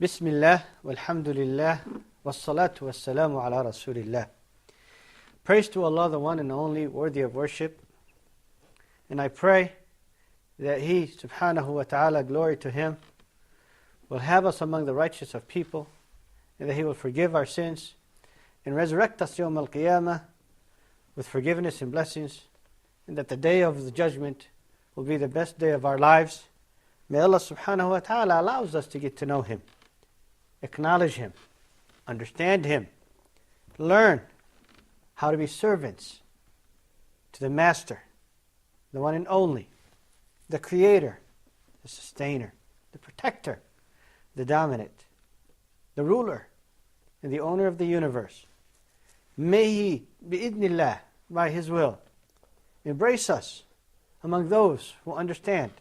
Bismillah, walhamdulillah, wassalatu wassalamu ala rasulillah. Praise to Allah, the one and only, worthy of worship. And I pray that He, subhanahu wa ta'ala, glory to Him, will have us among the righteous of people, and that He will forgive our sins, and resurrect us yawm al-qiyamah with forgiveness and blessings, and that the day of the judgment will be the best day of our lives. May Allah subhanahu wa ta'ala allows us to get to know Him, acknowledge Him, understand Him, learn how to be servants to the Master, the one and only, the Creator, the Sustainer, the Protector, the Dominant, the Ruler, and the Owner of the universe. May He, bi'idhnillah, by His will, embrace us among those who understand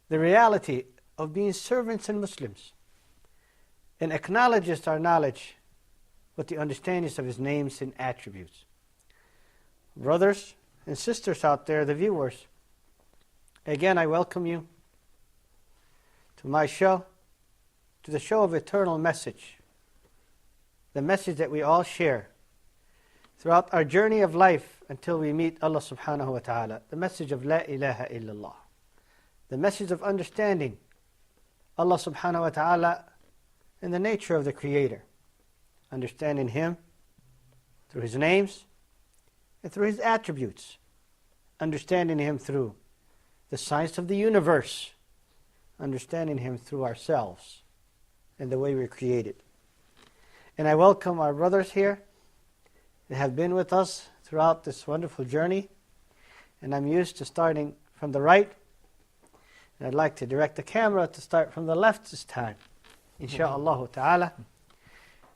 the reality of being servants and Muslims, and acknowledges our knowledge with the understandings of His names and attributes. Brothers and sisters out there, the viewers, again I welcome you to my show, to the show of eternal message, the message that we all share throughout our journey of life until we meet Allah subhanahu wa ta'ala, the message of La ilaha illallah, the message of understanding Allah subhanahu wa ta'ala and the nature of the Creator, understanding Him through His names and through His attributes, understanding Him through the science of the universe, understanding Him through ourselves and the way we're created. And I welcome our brothers here that have been with us throughout this wonderful journey, and I'm used to starting from the right, and I'd like to direct the camera to start from the left this time. Insha'Allah ta'ala.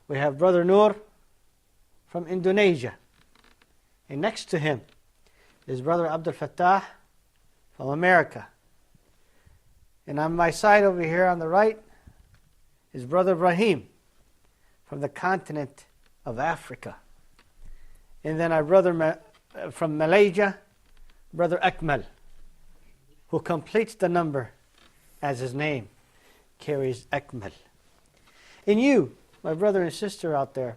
We have Brother Noor from Indonesia. And next to him is Brother Abdulhakeem from America. And on my side over here on the right is Brother Ibrahim from the continent of Africa. And then our brother from Malaysia, Brother Akmal, who completes the number as his name carries, Akmal. And you, my brother and sister out there,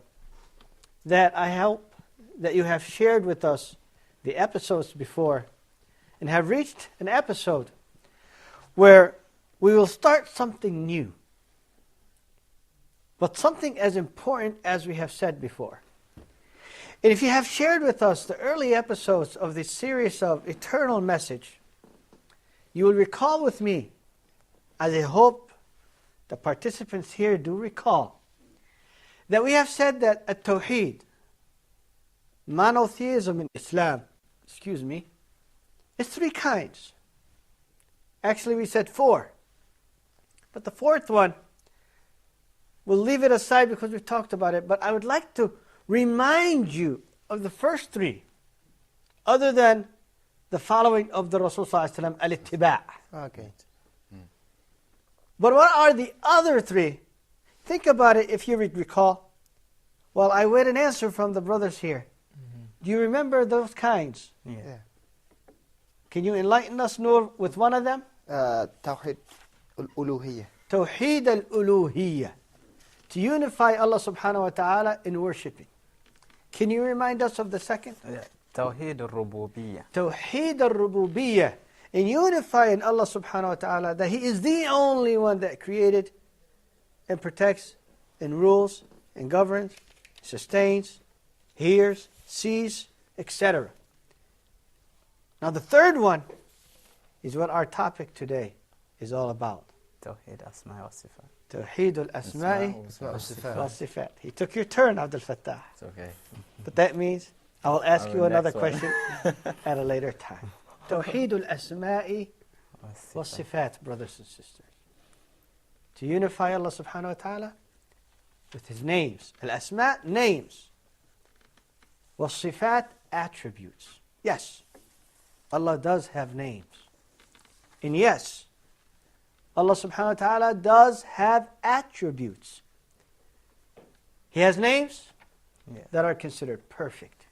that I hope that you have shared with us the episodes before and have reached an episode where we will start something new, but something as important as we have said before. And if you have shared with us the early episodes of this series of Eternal Message, you will recall with me, as I hope the participants here do recall, that we have said that at-Tawheed, monotheism in Islam, is three kinds. Actually, we said four. But the fourth one, we'll leave it aside because we've talked about it, but I would like to remind you of the first three, other than the following of the Rasul sallallahu alaihi wasallam, al-ittiba'. Okay. But what are the other three? Think about it if you recall. Well, I wait an answer from the brothers here. Do you remember those kinds? Yeah. Can you enlighten us, Noor, with one of them? Tawheed al-uluhiyyah. Tawheed al-uluhiyyah. To unify Allah subhanahu wa ta'ala in worshiping. Can you remind us of the second? Tawheed al-rububiyyah. Tawheed al-rububiyyah. In unifying Allah subhanahu wa ta'ala, that He is the only one that created and protects and rules and governs, sustains, hears, sees, etc. Now the third one is what our topic today is all about. Tawheed asma wa sifat. Tawheed al-Asma'i Asma' al-Sifat. wa-Sifat. He took your turn, Abdul Fattah. It's okay. But that means I will ask Our you another next one. question at a later time. Tawheed al-Asma'i wa-Sifat, brothers and sisters. To unify Allah subhanahu wa ta'ala with His names. Al-Asma' names. Was-Sifat attributes. Yes, Allah does have names. And yes, Allah subhanahu wa ta'ala does have attributes. He has names that are considered perfect.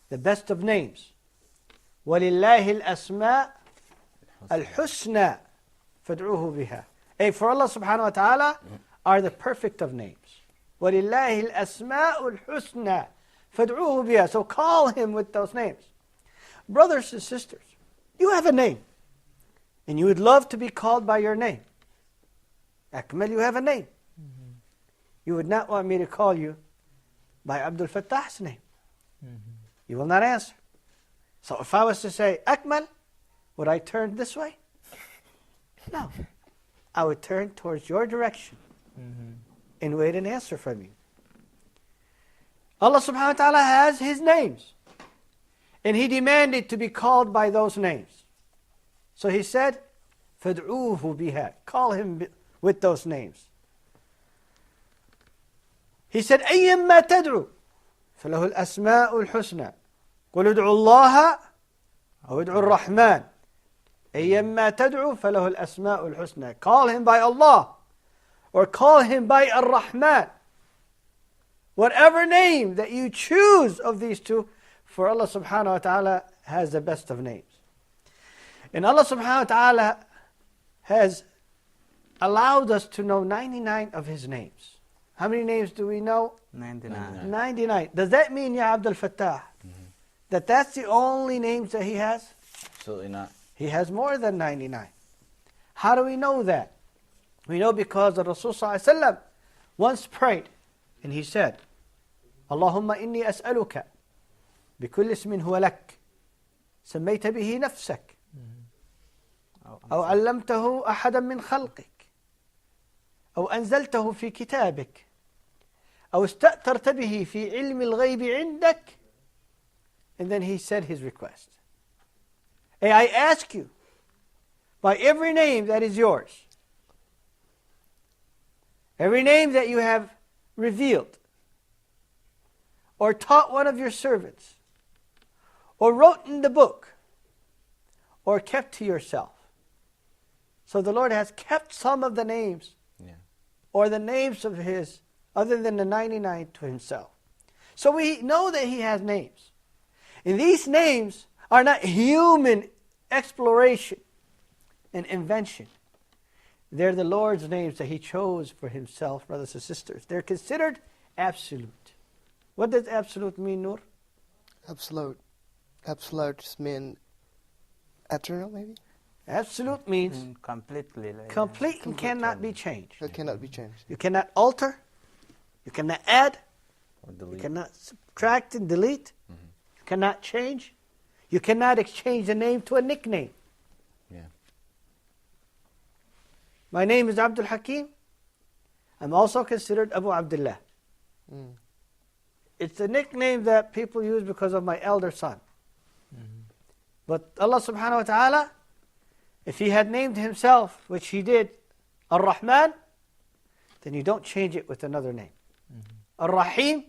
The best of names. وَلِلَّهِ الْأَسْمَاءِ الْحُسْنَى فَادْعُوهُ بِهَا. Hey, for Allah subhanahu wa ta'ala are the perfect of names. وَلِلَّهِ الْأَسْمَاءُ الْحُسْنَى فَادْعُوهُ بِهَا. So call Him with those names. Brothers and sisters, you have a name. And you would love to be called by your name. Akmal, you have a name. You would not want me to call you by Abdul Fattah's name. You will not answer. So if I was to say, Akmal, would I turn this way? No. I would turn towards your direction and wait an answer from you. Allah subhanahu wa ta'ala has His names. And He demanded to be called by those names. So He said, فَادْعُوهُ بِهَا. Call Him with those names. He said, أَيَّمَّا تَدْعُو فَلَهُ الْأَسْمَاءُ الْحُسْنَى قُلْ ادْعُوا اللَّهَ أو ادْعُوا الرَّحْمَنِ أَيَّمَّا تَدْعُو فَلَهُ الْأَسْمَاءُ الْحُسْنَى. Call Him by Allah or call Him by Ar-Rahman. Whatever name that you choose of these two, for Allah subhanahu wa ta'ala has the best of names. And Allah subhanahu wa ta'ala has allowed us to know 99 of His names. How many names do we know? 99. 99. Does that mean, Ya Abdul Fattah, that that's the only names that He has? Absolutely not. He has more than 99. How do we know that? We know because the Rasul sallallahu alaihi wasallam once prayed and he said, Allahumma inni as'aluka بكل اسم هو لك سميت به نفسك أو علمته أحدا من خلقك أو أنزلته في كتابك أو استأثرت به في علم الغيب عندك. And then he said his request. Hey, I ask you by every name that is yours, every name that you have revealed or taught one of your servants or wrote in the book or kept to yourself. So the Lord has kept some of the names or the names of His other than the 99 to Himself. So we know that He has names. And these names are not human exploration and invention. They're the Lord's names that He chose for Himself, brothers and sisters. They're considered absolute. What does absolute mean, Noor? Absolute. Absolute mean eternal, maybe? Absolute means Completely. complete and cannot be changed. That cannot be changed. You cannot alter, you cannot add, Or you delete. cannot subtract and delete, you cannot change, you cannot exchange a name to a nickname. Yeah. My name is Abdulhakeem. I'm also considered Abu Abdullah. It's a nickname that people use because of my elder son. But Allah subhanahu wa ta'ala, if He had named Himself, which He did, Ar-Rahman, then you don't change it with another name. Ar-Rahim,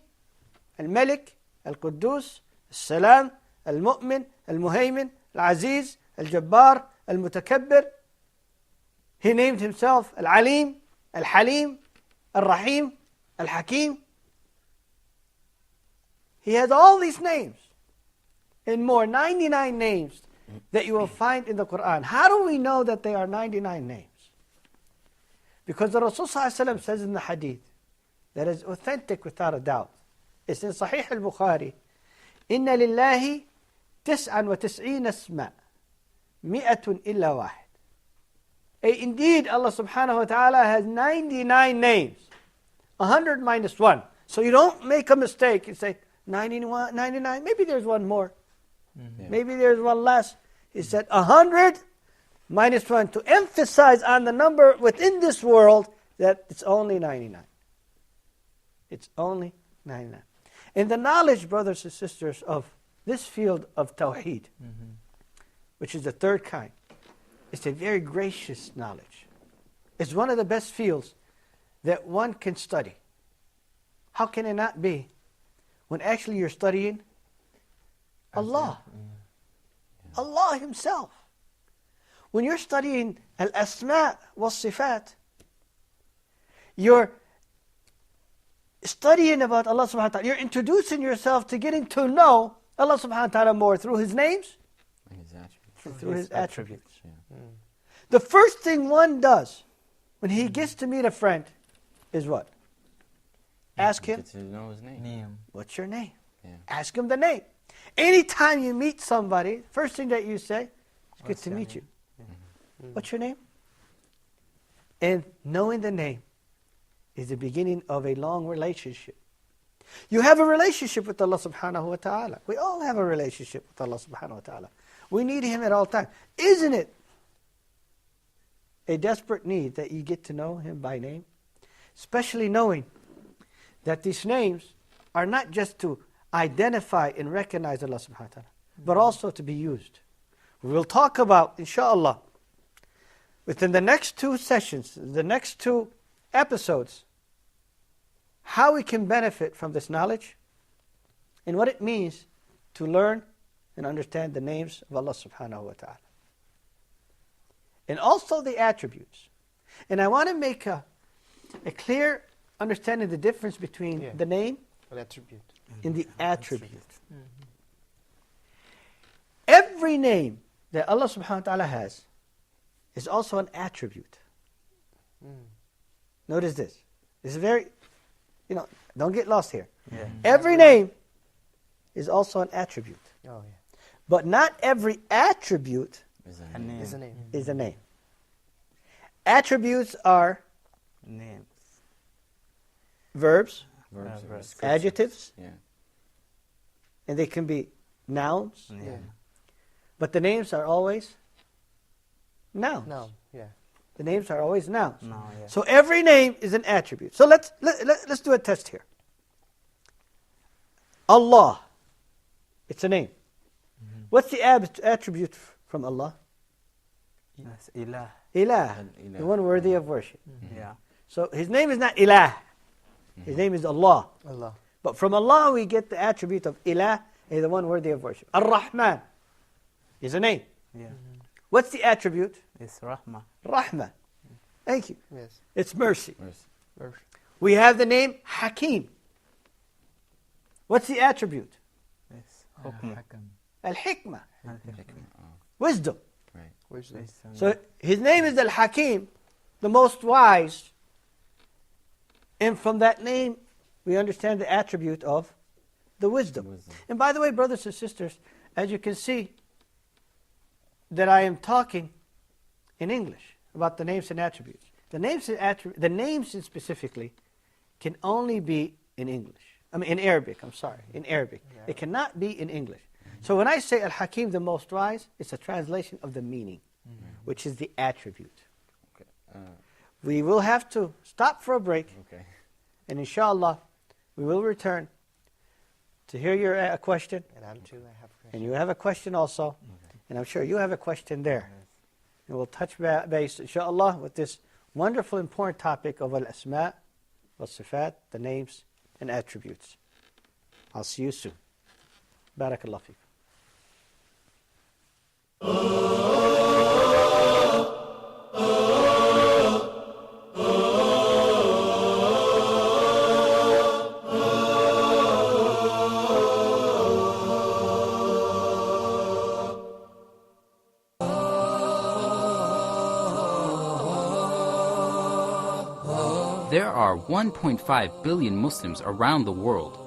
Al-Malik, Al-Quddus, Al-Salam, Al-Mu'min, Al-Muhaymin, Al-Aziz, Al-Jabbar, Al-Mutakabbir. He named Himself Al-Alim, Al-Halim, Al-Rahim, Al-Hakim. He has all these names and more, 99 names that you will find in the Quran. How do we know that they are 99 names? Because the Rasul ﷺ says in the hadith, that is authentic without a doubt. It's in Sahih al-Bukhari, إِنَّ لِلَّهِ 99 اسْمًا 100 إِلَّا واحد. Indeed, Allah subhanahu wa ta'ala has 99 names. 100 minus 1. So you don't make a mistake and say, 91, 99, maybe there's one more. Maybe there's one less. He said 100 minus 1 to emphasize on the number within this world that it's only 99. It's only 99. And the knowledge, brothers and sisters, of this field of Tawheed, which is the third kind, it's a very gracious knowledge. It's one of the best fields that one can study. How can it not be when actually you're studying Allah? Allah Himself. When you're studying Al-Asma' wal-Sifat, you're studying about Allah subhanahu wa ta'ala. You're introducing yourself to getting to know Allah subhanahu wa ta'ala more through His names, through His attributes. Yeah. The first thing one does when he gets to meet a friend is what? Ask him, Get to know his name. Name. what's your name? Yeah. Ask him the name. Anytime you meet somebody, first thing that you say, it's good What's to your meet name? you. What's your name? And knowing the name is the beginning of a long relationship. You have a relationship with Allah subhanahu wa ta'ala. We all have a relationship with Allah subhanahu wa ta'ala. We need Him at all times. Isn't it a desperate need that you get to know Him by name? Especially knowing that these names are not just to identify and recognize Allah subhanahu wa ta'ala, but also to be used. We will talk about, inshaAllah, within the next 2 sessions, the next 2 episodes, how we can benefit from this knowledge and what it means to learn and understand the names of Allah subhanahu wa ta'ala. And also the attributes. And I want to make a clear understanding of the difference between the name An attribute. and the attribute. Every name that Allah subhanahu wa ta'ala has is also an attribute. Notice this. This is very, don't get lost here. Yeah. Every name is also an attribute. Oh, But not every attribute Is A name. Is a name. is a name. Attributes are Names. verbs, verbs or verbs. descriptions. adjectives, Yeah. and they can be nouns, Yeah. but the names are always nouns. No. Yeah. The names are always nouns. No, yeah. So every name is an attribute. So let's do a test here. Allah, it's a name. What's the attribute from Allah? Yes, Ilah. Ilah, Ilah. the one worthy of worship. Yeah. So His name is not Ilah. His name is Allah. Allah. But from Allah we get the attribute of Ilah, is the one worthy of worship. Ar-Rahman is a name. Yeah. What's the attribute? It's Rahmah. Rahmah. Thank you. Yes. It's mercy. Verse. Verse. We have the name Hakim. What's the attribute? It's Hukm. Al-Hikmah. Hikmah. Oh, Wisdom. right. Wisdom. So His name is Al-Hakim, the most wise. And from that name, we understand the attribute of the wisdom. Wisdom. And by the way, brothers and sisters, as you can see, that I am talking in English about the names and attributes. The names specifically can only be in English. In Arabic, in Arabic. It cannot be in English. So when I say Al-Hakim, the most wise, it's a translation of the meaning, which is the attribute. Okay. We will have to stop for a break, Okay. and inshallah, we will return to hear your question. And I'm too. I have a question. And you have a question also, and I'm sure you have a question there. And we'll touch base, inshallah, with this wonderful, important topic of al-asma' wal-sifat, the names and attributes. I'll see you soon. Barakallah feekum. There are 1.5 billion Muslims around the world.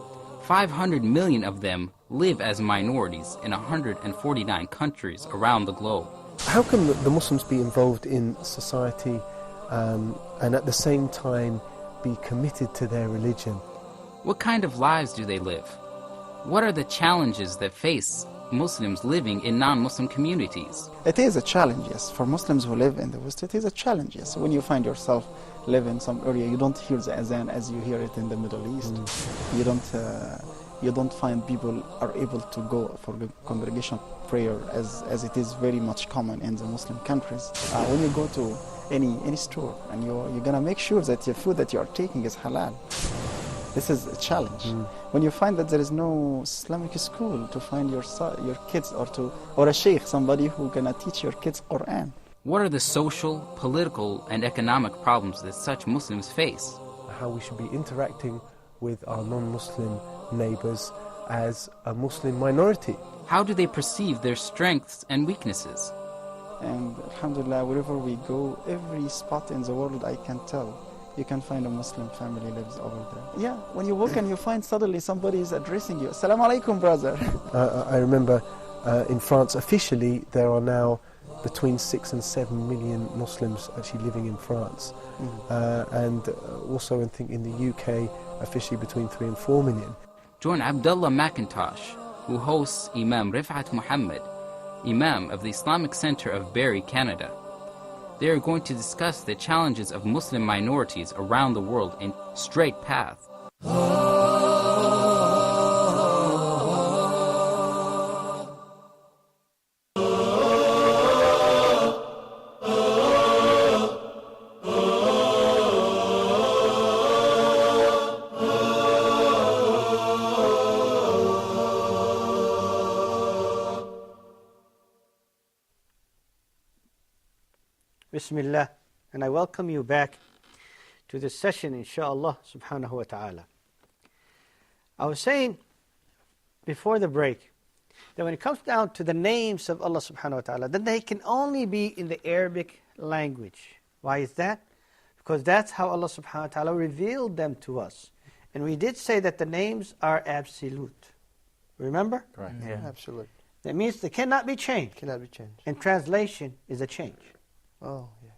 500 million of them live as minorities in 149 countries around the globe. How can the Muslims be involved in society and at the same time be committed to their religion? What kind of lives do they live? What are the challenges that face Muslims living in non-Muslim communities. It is a challenge, yes. For Muslims who live in the West, it is a challenge, yes. When you find yourself live in some area, you don't hear the azan as you hear it in the Middle East. You don't find people are able to go for the congregational prayer as it is very much common in the Muslim countries. When you go to any store, and you're gonna make sure that the food that you are taking is halal. This is a challenge. When you find that there is no Islamic school to find your kids, or a sheikh, somebody who gonna teach your kids Quran. What are the social, political, and economic problems that such Muslims face? How we should be interacting with our non-Muslim neighbours as a Muslim minority. How do they perceive their strengths and weaknesses? And alhamdulillah, wherever we go, every spot in the world I can tell, you can find a Muslim family lives over there. Yeah, when you walk and you find suddenly somebody is addressing you, Assalamu alaikum, brother. I remember in France officially there are now between 6 and 7 million Muslims actually living in France. And also I think in the UK officially between 3 and 4 million. Join Abdullah McIntosh, who hosts Imam Rifat Muhammad, Imam of the Islamic Center of Barrie, Canada. They are going to discuss the challenges of Muslim minorities around the world in Straight Path. Bismillah, and I welcome you back to this session, inshaAllah subhanahu wa ta'ala. I was saying before the break that when it comes down to the names of Allah subhanahu wa ta'ala, then they can only be in the Arabic language. Why is that? Because that's how Allah subhanahu wa ta'ala revealed them to us. And we did say that the names are absolute. Remember? Correct. Yeah. Absolutely. That means they cannot be changed. Cannot be changed. And translation is a change. Oh, yeah.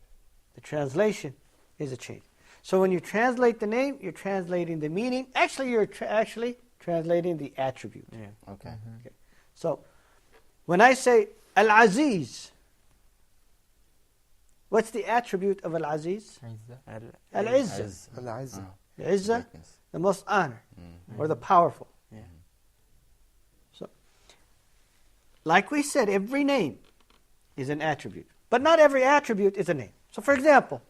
The translation is a change. So when you translate the name, you're translating the meaning. Actually, you're actually translating the attribute. Yeah. Okay. Okay. So when I say Al-Aziz, what's the attribute of Al-Aziz? Al-Izzah. Al-Azza. The Izzah, Greatness. the most honor, or the powerful. Yeah. So, like we said, every name is an attribute. But not every attribute is a name. So for example,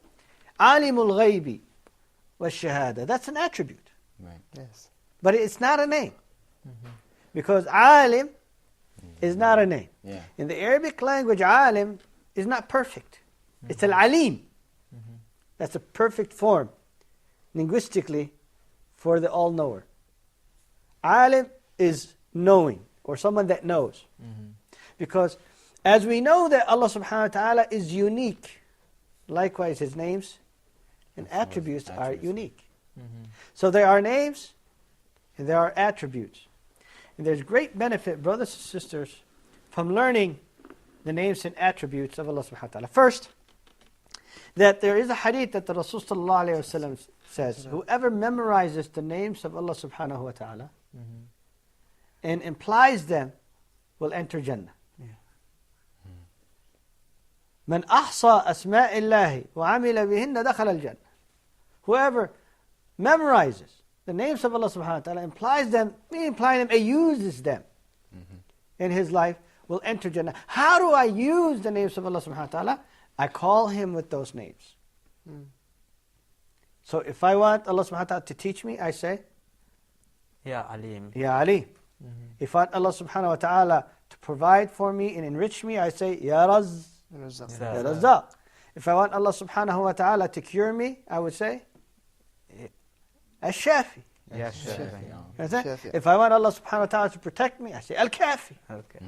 Alimul Ghaybi wa Shahada, that's an attribute. Right. Yes. But it's not a name. Because Alim is not a name. Yeah. In the Arabic language, Alim is not perfect. It's Al-Alim. That's a perfect form, linguistically, for the all-knower. Alim is knowing, or someone that knows. Because as we know that Allah subhanahu wa ta'ala is unique, likewise His names and attributes are unique. So there are names and there are attributes. And there's great benefit, brothers and sisters, from learning the names and attributes of Allah subhanahu wa ta'ala. First, that there is a hadith that the Rasul sallallahu alayhi wa sallam says, whoever memorizes the names of Allah subhanahu wa ta'ala and implies them will enter Jannah. من أحصى أسماء الله وعمل بهن دخل الجنة. Whoever memorizes the names of Allah subhanahu wa ta'ala, implies them, and uses them in his life, will enter Jannah. How do I use the names of Allah subhanahu wa ta'ala? I call Him with those names. So if I want Allah subhanahu wa ta'ala to teach me, I say, Ya Alim. Ya Ali. If I want Allah subhanahu wa ta'ala to provide for me and enrich me, I say, Ya Raz. Razzaq. Ya Razzaq. If I want Allah subhanahu wa ta'ala to cure me, I would say, Al-Shafi. Ya Shafi. Shafi. Shafi. If I want Allah subhanahu wa ta'ala to protect me, I say Al-Kafi. Okay.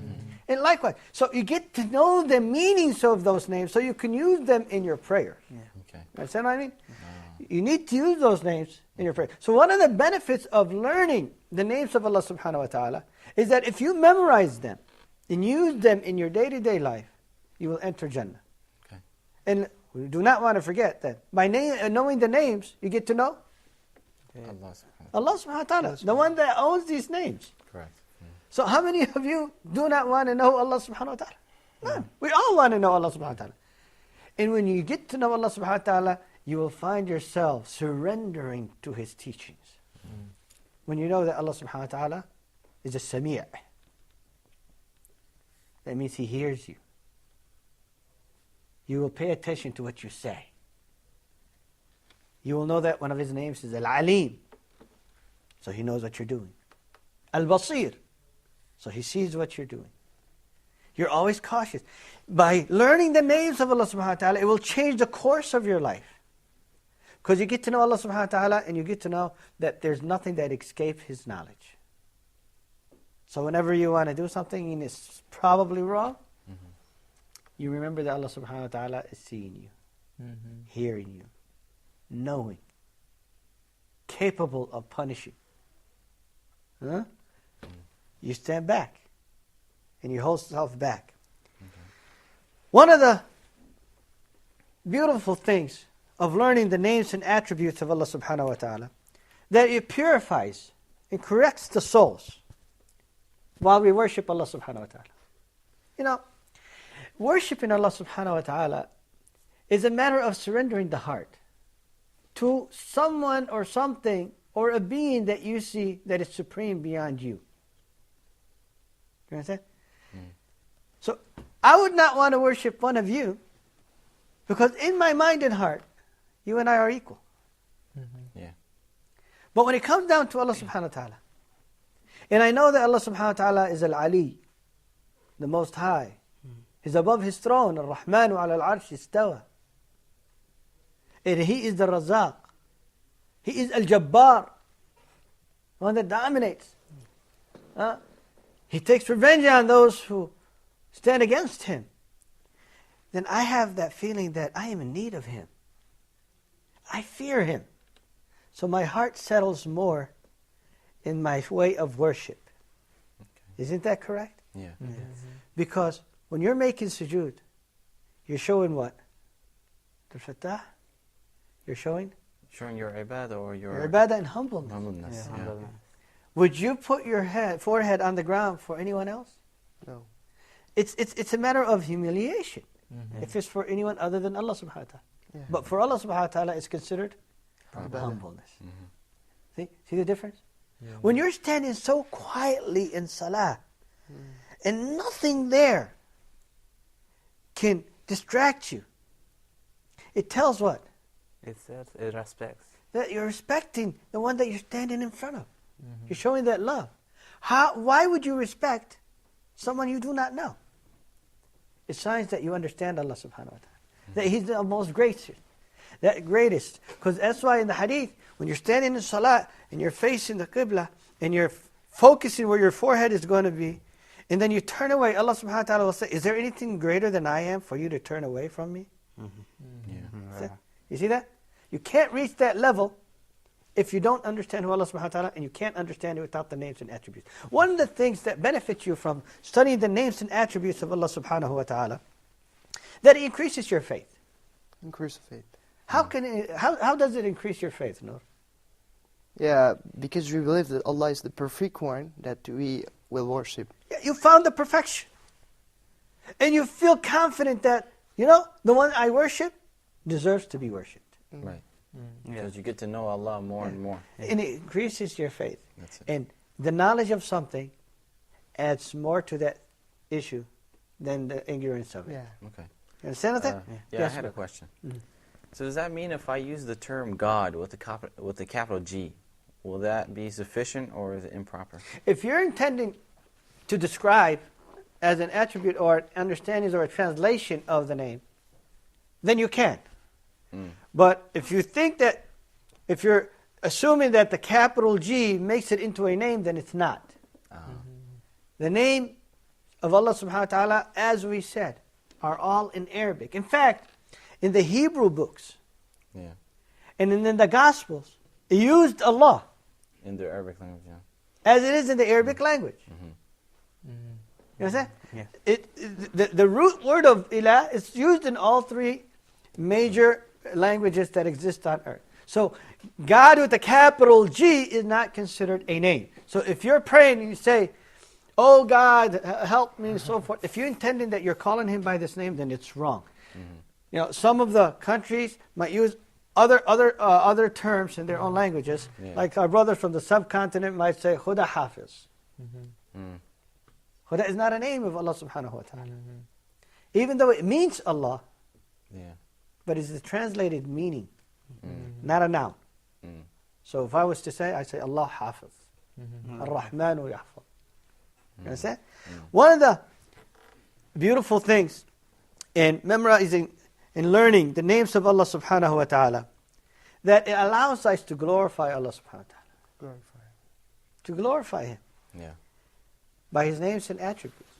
And likewise. So you get to know the meanings of those names so you can use them in your prayer. Okay. Understand what I mean? You need to use those names in your prayer. So one of the benefits of learning the names of Allah subhanahu wa ta'ala is that if you memorize them and use them in your day-to-day life, you will enter Jannah. Okay. And we do not want to forget that by knowing the names, you get to know Allah subhanahu wa ta'ala. Allah subhanahu wa ta'ala, the one that owns these names. Correct. So how many of you do not want to know Allah subhanahu wa ta'ala? None. We all want to know Allah subhanahu wa ta'ala. And when you get to know Allah subhanahu wa ta'ala, you will find yourself surrendering to His teachings. When you know that Allah subhanahu wa ta'ala is a Sami', that means He hears you. You will pay attention to what you say. You will know that one of His names is Al-Alim, so He knows what you're doing. Al-Basir, so He sees what you're doing. You're always cautious. By learning the names of Allah subhanahu wa ta'ala, it will change the course of your life. Because you get to know Allah subhanahu wa ta'ala and you get to know that there's nothing that escapes His knowledge. So whenever you want to do something and it's probably wrong, you remember that Allah subhanahu wa ta'ala is seeing you, hearing you, knowing, capable of punishing. Huh? You stand back and you hold yourself back. One of the beautiful things of learning the names and attributes of Allah subhanahu wa ta'ala, that it purifies and corrects the souls while we worship Allah subhanahu wa ta'ala. You know, worshiping Allah subhanahu wa ta'ala is a matter of surrendering the heart to someone or something or a being that you see that is supreme beyond you. You understand? So I would not want to worship one of you because in my mind and heart, you and I are equal. Yeah. But when it comes down to Allah subhanahu wa ta'ala, and I know that Allah subhanahu wa ta'ala is Al-Ali, the Most High. He's above His throne. Ar-Rahmanu ala al-arsh istawa. And He is the Razaq. He is Al-Jabbar, one that dominates. He takes revenge on those who stand against Him. Then I have that feeling that I am in need of Him. I fear Him. So my heart settles more in my way of worship. Isn't that correct? Yeah. Because when you're making sujood, you're showing what? You're showing? Showing your ibadah or Your ibadah and humbleness. humbleness. Yeah. Yeah. Would you put your forehead on the ground for anyone else? No. It's a matter of humiliation. If it's for anyone other than Allah subhanahu wa ta'ala. Yeah. But for Allah subhanahu wa ta'ala, it's considered Ibadah. humbleness. See the difference? When you're standing so quietly in salah, and nothing there can distract you, it tells what? It says it respects. That you're respecting the one that you're standing in front of. You're showing that love. Why would you respect someone you do not know? It's signs that you understand Allah subhanahu wa ta'ala. That He's the most gracious, that greatest. Because that's why in the hadith, when you're standing in salah and you're facing the qibla and you're focusing where your forehead is going to be, and then you turn away, Allah subhanahu wa ta'ala will say, is there anything greater than I am for you to turn away from me? Yeah. You see that? You can't reach that level if you don't understand who Allah subhanahu wa ta'ala, and you can't understand it without the names and attributes. One of the things that benefits you from studying the names and attributes of Allah subhanahu wa ta'ala, that it increases your faith. Increase of faith. How does it increase your faith, Noor? Yeah, because we believe that Allah is the perfect one that we will worship. Yeah, you found the perfection. And you feel confident that, the one I worship deserves to be worshipped. Right. Because you get to know Allah more and more. And it increases your faith. That's it. And the knowledge of something adds more to that issue than the ignorance of it. Yeah. Okay. You understand that? Yeah, Yes, I had a ma'am. question. So does that mean if I use the term God with the capital G, will that be sufficient or is it improper? If you're intending to describe as an attribute or an understanding or a translation of the name, then you can. But if you think that, if you're assuming that the capital G makes it into a name, then it's not. The name of Allah subhanahu wa ta'ala, as we said, are all in Arabic. In fact, in the Hebrew books and in the Gospels, it used Allah In the Arabic language, yeah. as it is in the Arabic language. You understand? Yeah. The root word of ilah is used in all three major languages that exist on earth. So God with a capital G is not considered a name. So if you're praying and you say, oh God, help me, and so forth. If you're intending that you're calling him by this name, then it's wrong. You know, some of the countries might use other terms in their own languages. Yeah. Like our brothers from the subcontinent might say, Huda Hafiz. Huda is not a name of Allah subhanahu wa ta'ala. Even though it means Allah, Yeah. but it's the translated meaning, not a noun. So if I was to say, I say Allah Hafiz. Ar-Rahmanu Yahfaz. You understand? One of the beautiful things in memorizing and learning the names of Allah subhanahu wa ta'ala, that it allows us to glorify Allah subhanahu wa ta'ala. To glorify Him Yeah. by His names and attributes.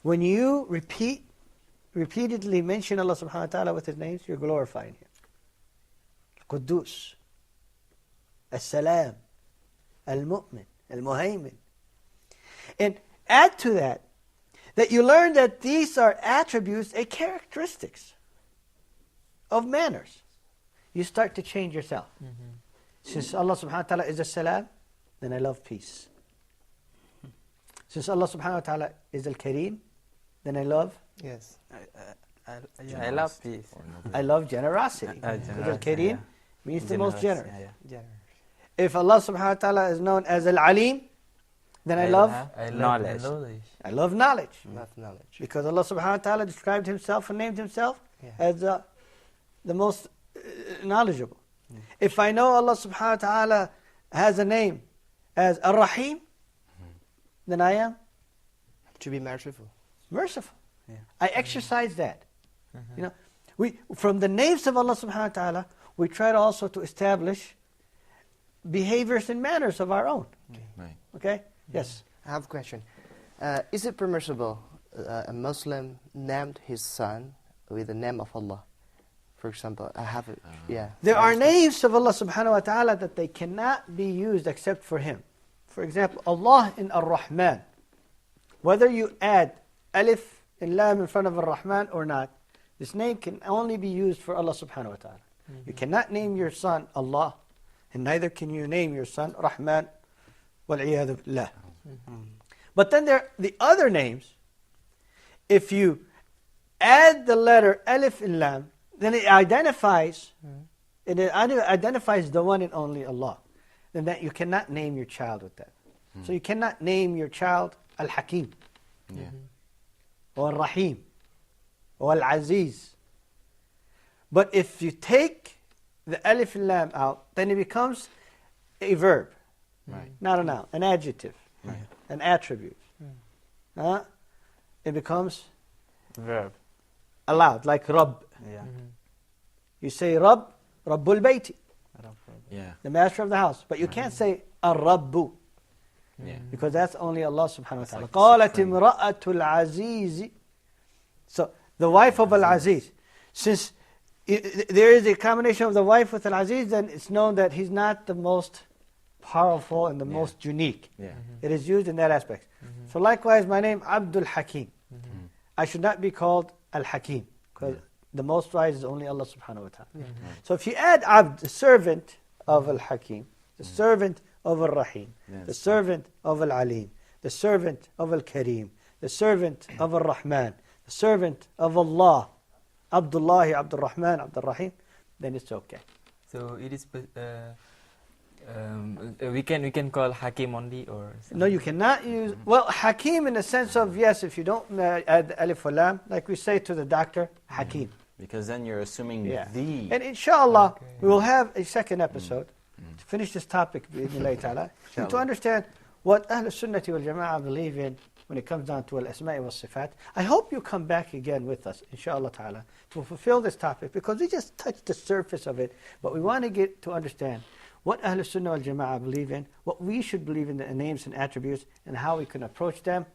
When you repeatedly mention Allah subhanahu wa ta'ala with His names, you're glorifying Him. Quddus, As-Salam, Al-Mu'min, Al-Muhaymin. And add to that you learn that these are attributes and characteristics of manners. You start to change yourself. Since Allah subhanahu wa ta'ala is As-Salam, then I love peace. Since Allah subhanahu wa ta'ala is Al-Kareem, then I love Yes. I love peace. I love generosity. Because Al-Kareem yeah. means the most generous. Yeah. If Allah subhanahu wa ta'ala is known as Al-Alim, then I love knowledge. I love knowledge. Love knowledge. Because Allah subhanahu wa ta'ala described Himself and named Himself as the most knowledgeable. If I know Allah subhanahu wa ta'ala has a name as Ar-Rahim, then I am To be merciful. merciful. I exercise that. You know, we from the names of Allah subhanahu wa ta'ala, we try to also to establish behaviors and manners of our own. Right. Okay? Yes. I have a question. Is it permissible a Muslim named his son with the name of Allah? For example, I have it. Yeah. There are names of Allah subhanahu wa ta'ala that they cannot be used except for Him. For example, Allah in Ar-Rahman. Whether you add alif and lam in front of Ar-Rahman or not, this name can only be used for Allah subhanahu wa ta'ala. You cannot name your son Allah, and neither can you name your son Rahman, wal-iyadhu billah. But then there are the other names. If you add the letter alif and lam, then it identifies the one and only Allah. Then that you cannot name your child with that. So you cannot name your child Al-Hakim, Yeah. or Al-Rahim, or Al-Aziz. But if you take the alif and lam out, then it becomes a verb, Right. not a noun, an adjective, Right. an attribute. It becomes Verb. allowed, like Rabb. Yeah. You say Rabb, Rabbul Bayti, Yeah. the master of the house. But you can't say Ar-Rabbu, Yeah. because that's only Allah subhanahu wa ta'ala. like قالت supreme. امرأة العزيز. So the wife of Al-Aziz. Since there is a combination of the wife with Al-Aziz, then it's known that he's not the most powerful and the most unique. Yeah. It is used in that aspect. So likewise, my name Abdulhakeem. I should not be called Al-Hakim, because the most wise is only Allah subhanahu wa ta'ala. So if you add Abd, the servant of Al-Hakim, the servant of Al-Rahim, Yes. the servant of Al-Alim, the servant of Al-Kareem, the servant of Al-Rahman, the servant of Allah, Abdullah, Abdurrahman, Abdurrahim, then it's okay. So it is we can call Hakim only, or No, you cannot use, well, Hakim in the sense of, yes, if you don't add alif or lam, like we say to the doctor, Hakim. Because then you're assuming Yeah. the. And inshallah, we will have a second episode to finish this topic, bi'idhnillahi ta'ala, and to understand what Ahl Sunnati wal Jama'ah believe in when it comes down to al-asma'i wal sifat. I hope you come back again with us, inshallah ta'ala, to fulfill this topic, because we just touched the surface of it, but we want to get to understand what Ahl Sunnah wal Jama'ah believe in, what we should believe in the names and attributes, and how we can approach them.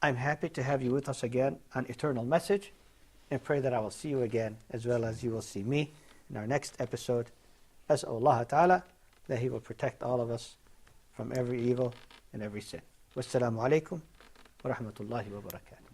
I'm happy to have you with us again on Eternal Message, and pray that I will see you again, as well as you will see me in our next episode. As'al Allah Ta'ala that He will protect all of us from every evil and every sin. Wassalamu alaikum wa rahmatullahi wa barakatuh.